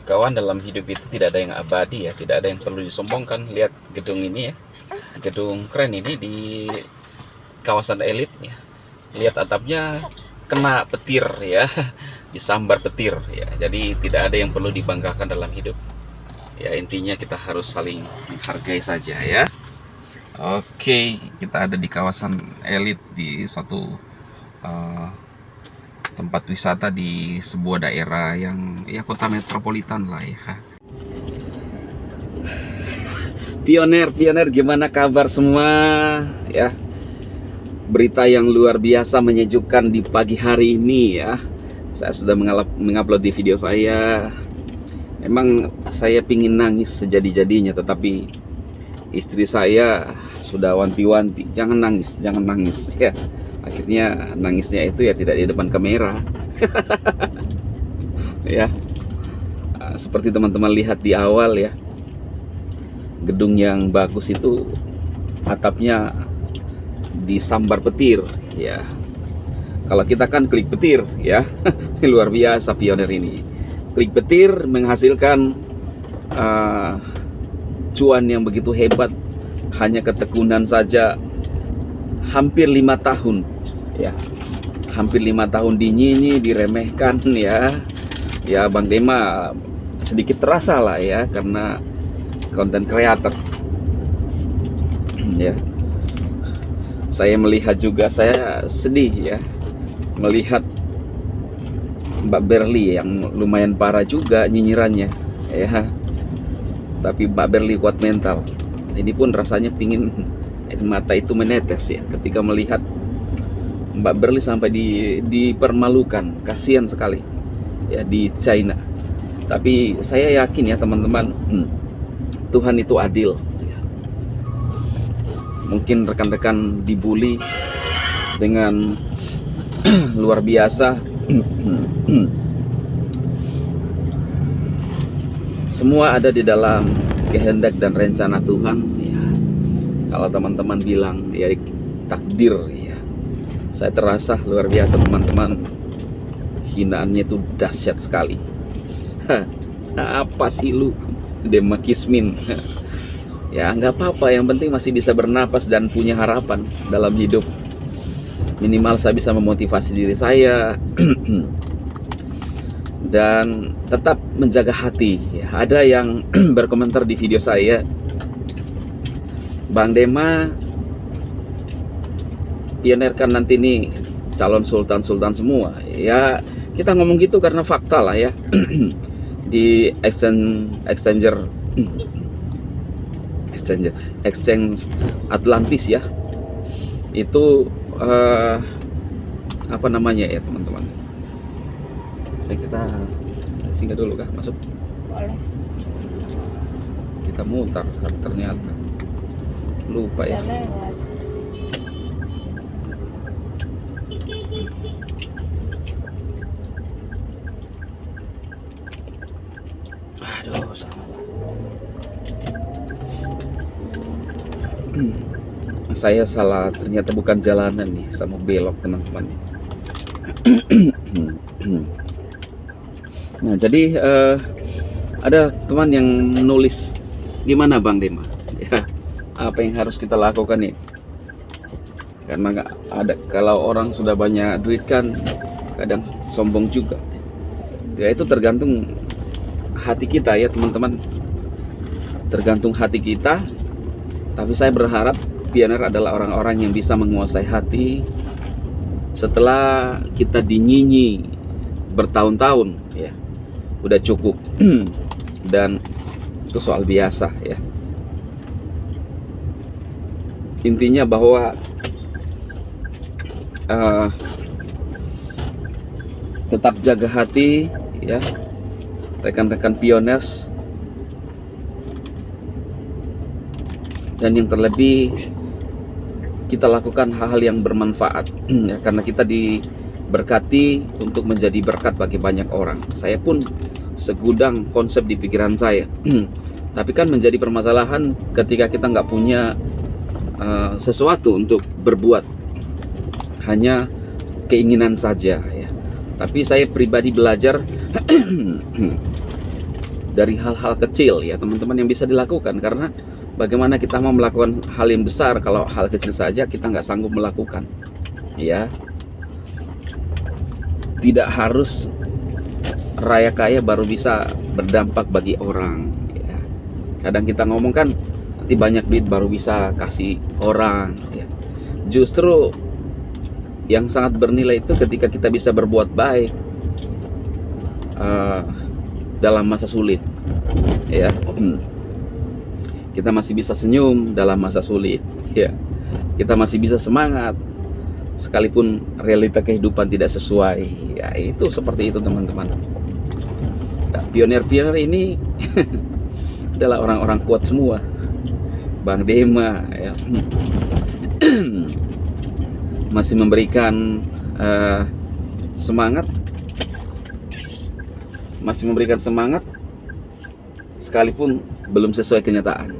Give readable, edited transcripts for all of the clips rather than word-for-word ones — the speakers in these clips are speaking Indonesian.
kawan, dalam hidup itu tidak ada yang abadi ya, tidak ada yang perlu disombongkan. Lihat gedung ini ya, gedung keren ini di kawasan elit ya. Lihat atapnya kena petir ya, disambar petir ya. Jadi tidak ada yang perlu dibanggakan dalam hidup. Ya intinya kita harus saling menghargai saja ya. Oke, kita ada di kawasan elit di suatu tempat wisata di sebuah daerah yang ya kota metropolitan lah ya. Pioner gimana kabar semua ya? Berita yang luar biasa menyejukkan di pagi hari ini ya. Saya sudah mengupload di video saya. Emang saya pingin nangis sejadi-jadinya, tetapi istri saya sudah wanti-wanti, jangan nangis ya. Akhirnya nangisnya itu ya tidak di depan kamera. Ya, seperti teman-teman lihat di awal ya, gedung yang bagus itu atapnya disambar petir ya. Kalau kita kan klik petir ya. Luar biasa pioner ini. Klik petir menghasilkan cuan yang begitu hebat. Hanya ketekunan saja hampir 5 tahun ya. Hampir 5 tahun dinyinyi, diremehkan ya. Ya Bang Dema sedikit terasa lah ya, karena konten kreator ya. Saya melihat juga, saya sedih ya melihat Mbak Berli yang lumayan parah juga nyinyirannya ya. Tapi Mbak Berli kuat mental. Ini pun rasanya pingin air mata itu menetes ya ketika melihat Mbak Berli sampai dipermalukan. Kasihan sekali ya di China. Tapi saya yakin ya teman-teman, Tuhan itu adil. Mungkin rekan-rekan dibully dengan luar biasa. Semua ada di dalam kehendak dan rencana Tuhan ya. Kalau teman-teman bilang ya takdir ya, saya terasa luar biasa teman-teman. Hinaannya itu dahsyat sekali. Apa sih lu, Dema Kismin? Ya nggak apa-apa, yang penting masih bisa bernapas dan punya harapan dalam hidup. Minimal saya bisa memotivasi diri saya dan tetap menjaga hati ya. Ada yang berkomentar di video saya, Bang Dema, pioner kan nanti nih calon sultan-sultan semua ya. Kita ngomong gitu karena fakta lah ya. Di exchange Atlantis ya, itu apa namanya ya teman-teman. Kita singgah dulu kah, masuk? Boleh. Kita mutar, ternyata lupa ya. Lewat. Aduh, salah. Saya salah, ternyata bukan jalanan nih, sama belok teman-teman. Nah jadi ada teman yang menulis, gimana Bang Dema ya, apa yang harus kita lakukan nih? Karena nggak ada, kalau orang sudah banyak duit kan kadang sombong juga ya. Itu tergantung hati kita ya teman-teman, tergantung hati kita. Tapi saya berharap pioner adalah orang-orang yang bisa menguasai hati setelah kita dinyinyi bertahun-tahun ya. Udah cukup. Dan itu soal biasa ya. Intinya bahwa tetap jaga hati ya, rekan-rekan pioners. Dan yang terlebih, kita lakukan hal-hal yang bermanfaat ya, karena kita diberkati untuk menjadi berkat bagi banyak orang. Saya pun segudang konsep di pikiran saya. Tapi kan menjadi permasalahan ketika kita nggak punya sesuatu untuk berbuat, hanya keinginan saja ya. Tapi saya pribadi belajar dari hal-hal kecil ya teman-teman yang bisa dilakukan. Karena bagaimana kita mau melakukan hal yang besar kalau hal kecil saja kita nggak sanggup melakukan ya. Tidak harus raya kaya baru bisa berdampak bagi orang ya. Kadang kita ngomong kan nanti banyak duit baru bisa kasih orang ya. Justru yang sangat bernilai itu ketika kita bisa berbuat baik dalam masa sulit ya. Kita masih bisa senyum dalam masa sulit ya. Kita masih bisa semangat sekalipun realita kehidupan tidak sesuai ya. Itu seperti itu teman-teman. Nah, pionir-pionir ini adalah orang-orang kuat semua. Bang Dema ya, masih memberikan semangat, sekalipun belum sesuai kenyataan,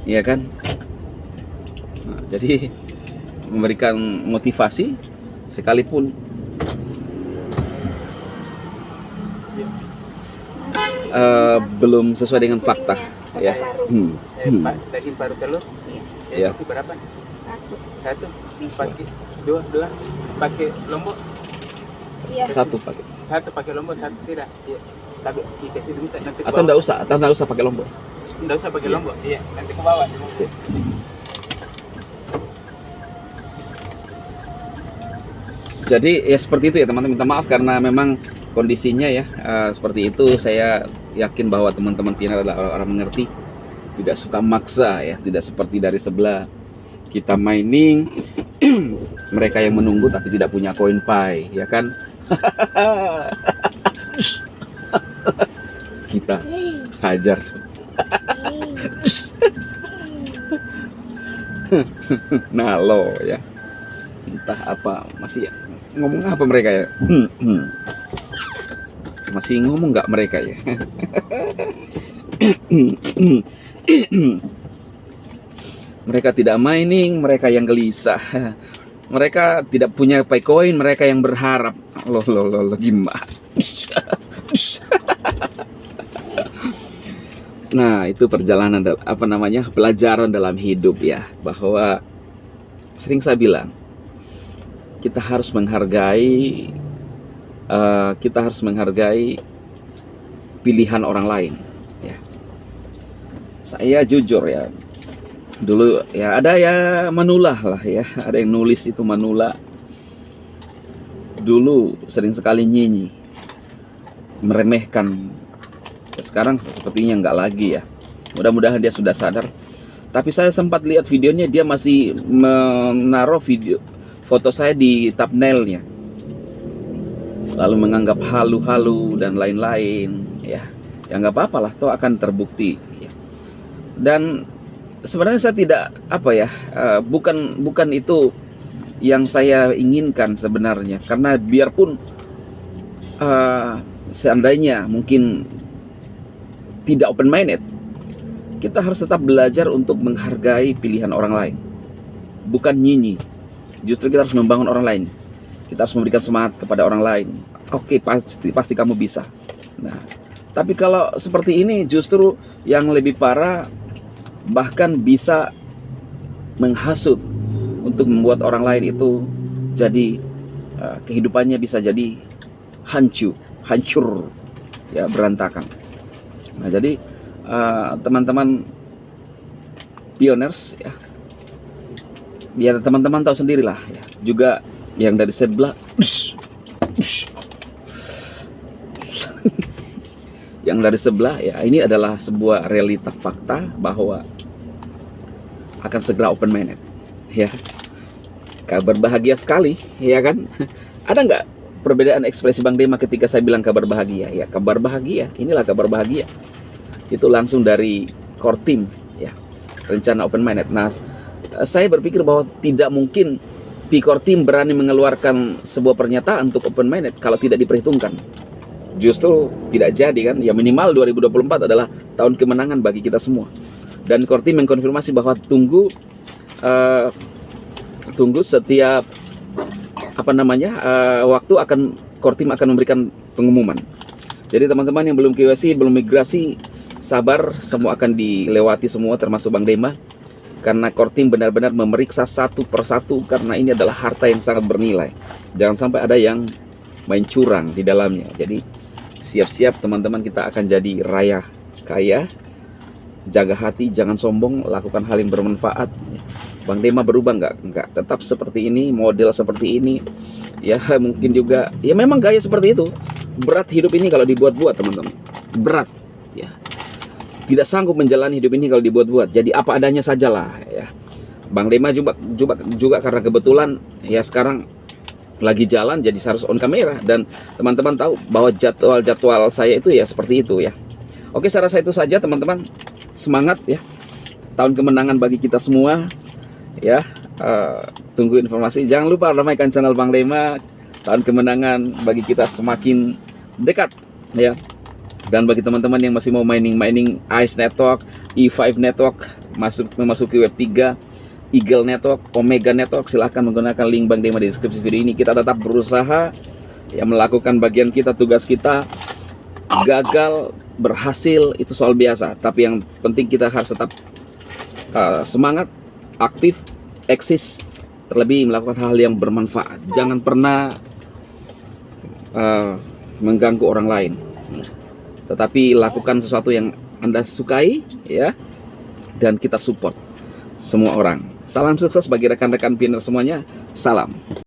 ya kan? Nah, jadi memberikan motivasi sekalipun belum sesuai dengan fakta, ya. Daging paru telur, ya. Itu berapa? Satu. Pakai dua. Pakai lombok. Satu pakai. Satu pakai lombok, satu tidak. Iya. Tapi kasih dulu nanti. Atau enggak usah pakai lombok. Enggak usah pakai lombok. Iya, nanti ke bawah. Jadi ya seperti itu ya teman-teman. Minta maaf karena memang kondisinya ya seperti itu. Saya yakin bahwa teman-teman pionir adalah orang mengerti, tidak suka maksa ya, tidak seperti dari sebelah kita mining mereka yang menunggu tapi tidak punya koin pai, ya kan? Kita hajar. Nalo ya, entah apa masih ya. Ngomong apa mereka ya? Masih ngomong nggak mereka ya? Mereka tidak mining, mereka yang gelisah. Mereka tidak punya pay coin, mereka yang berharap. Loh, gimana? Nah, itu perjalanan pelajaran dalam hidup ya, bahwa sering saya bilang kita harus menghargai pilihan orang lain ya. Saya jujur ya, dulu ya ada ya menulah lah ya, ada yang nulis itu manula. Dulu sering sekali nyinyi, meremehkan. Sekarang sepertinya nggak lagi ya. Mudah-mudahan dia sudah sadar. Tapi saya sempat lihat videonya, dia masih menaruh foto saya di thumbnailnya, lalu menganggap halu-halu dan lain-lain ya. Ya nggak apa-apa lah, toh akan terbukti ya. Dan sebenarnya saya tidak bukan itu yang saya inginkan sebenarnya, karena biarpun seandainya mungkin tidak open minded, kita harus tetap belajar untuk menghargai pilihan orang lain, bukan nyinyi. Justru kita harus membangun orang lain, kita harus memberikan semangat kepada orang lain. Oke, pasti kamu bisa. Nah, tapi kalau seperti ini justru yang lebih parah, bahkan bisa menghasut untuk membuat orang lain itu jadi kehidupannya bisa jadi hancur ya, berantakan. Nah, jadi teman-teman pioners ya, biar teman-teman tahu sendirilah ya, juga yang dari sebelah yang dari sebelah ya, ini adalah sebuah realita fakta bahwa akan segera open minded ya. Kabar bahagia sekali ya kan. Ada nggak perbedaan ekspresi Bang Dema ketika saya bilang kabar bahagia? Ya, kabar bahagia, inilah kabar bahagia. Itu langsung dari core team ya, rencana open minded. Nah, saya berpikir bahwa tidak mungkin core team berani mengeluarkan sebuah pernyataan untuk open minded kalau tidak diperhitungkan. Justru tidak jadi kan. Ya, minimal 2024 adalah tahun kemenangan bagi kita semua. Dan core team mengkonfirmasi bahwa tunggu setiap waktu core team akan memberikan pengumuman. Jadi teman-teman yang belum KYC, belum migrasi, sabar, semua akan dilewati semua termasuk Bang Dema. Karena core team benar-benar memeriksa satu persatu karena ini adalah harta yang sangat bernilai. Jangan sampai ada yang main curang di dalamnya. Jadi siap-siap teman-teman, kita akan jadi raya kaya. Jaga hati, jangan sombong, lakukan hal yang bermanfaat. Bang Dema berubah enggak, tetap seperti ini, model seperti ini. Ya mungkin juga, ya memang gaya seperti itu. Berat hidup ini kalau dibuat-buat teman-teman. Berat ya. Tidak sanggup menjalani hidup ini kalau dibuat-buat. Jadi apa adanya sajalah ya. Bang Dema juga karena kebetulan ya sekarang lagi jalan, jadi harus on kamera. Dan teman-teman tahu bahwa jadwal saya itu ya seperti itu ya. Oke, saya rasa itu saja teman-teman. Semangat ya. Tahun kemenangan bagi kita semua ya. Tunggu informasi. Jangan lupa ramaikan channel Bang Dema. Tahun kemenangan bagi kita semakin dekat ya. Dan bagi teman-teman yang masih mau mining ICE Network, E5 Network, memasuki Web 3, Eagle Network, Omega Network, silahkan menggunakan link Bang Dema di deskripsi video ini. Kita tetap berusaha ya, melakukan bagian kita, tugas kita. Gagal, berhasil itu soal biasa, tapi yang penting kita harus tetap semangat, aktif, eksis, terlebih melakukan hal yang bermanfaat. Jangan pernah mengganggu orang lain, tetapi lakukan sesuatu yang Anda sukai ya, dan kita support semua orang. Salam sukses bagi rekan-rekan pioneer semuanya. Salam.